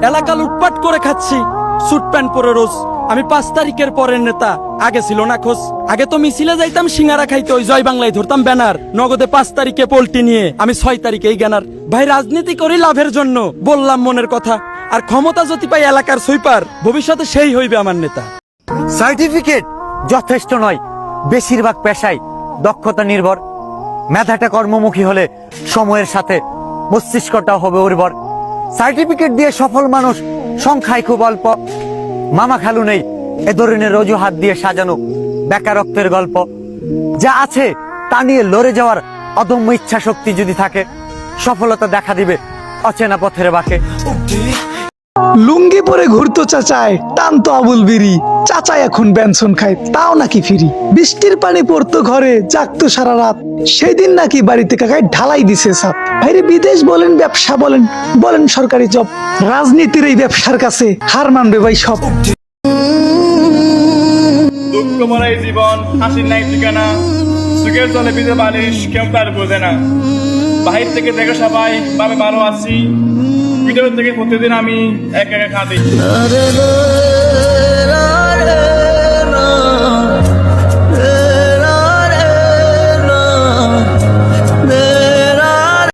এলাকা লুটপাট করে খাচ্ছি, স্যুট প্যান্ট পরে রোজ। আমি 5 তারিখের পরের নেতা, আগে ছিল না খোঁজ। আগে তো মিছিলে যাইতাম সিঙ্গারা খাইতে, ওই জয় বাংলায় ধরতাম ব্যানার। নগদে 5 তারিখে পোল্টি নিয়ে আমি 6 তারিখেই জ্ঞানার। ভাই রাজনীতি করি লাভের জন্য, বললাম মনের কথা। আর ক্ষমতা যদি পাই এলাকার সুইপার, ভবিষ্যতে সেই হইবে আমার নেতা। সার্টিফিকেট যথেষ্ট নয়, বেশিরভাগ পেশায় দক্ষতা নির্ভর। মেধাটা কর্মমুখী হলে সময়ের সাথে মস্তিষ্কটাও হবে উর্বর। সার্টিফিকেট দিয়ে সফল মানুষ সংখ্যায় খুব অল্প। মামা খালু নেই এ ধরনের অজুহাত দিয়ে সাজানো বেকারত্বের গল্প। যা আছে তা নিয়ে লড়ে যাওয়ার অদম্য ইচ্ছা শক্তি যদি থাকে, সফলতা দেখা দিবে অচেনা পথের বাঁকে। লুঙ্গি পরে ঘুরতো চাচায়, টানতো আবুল বিড়ি। চাচায় এখন বেনসন খায়, তাও নাকি ফিরি। বৃষ্টির পানি পড়তো ঘরে, জাগতো সারা রাত। সেদিন নাকি বাড়িতে কাকায় ঢালাই দিছে সাপ। ভাইরে বিদেশ বলেন ব্যবসা বলেন, বলেন সরকারি জব, রাজনীতির এই ব্যবসার কাছে হার মানবে ভাই সব। দুঃখময় জীবন, হাসির নাই ঠিকানা, সুখের জলে ভিজে বালিশ, কেউ তার বোঝে না। বাহির থেকে দেখে সবাই ভাবে ভালো আছি, ভিতর থেকে প্রতিদিন আমি একা একা কাঁদি।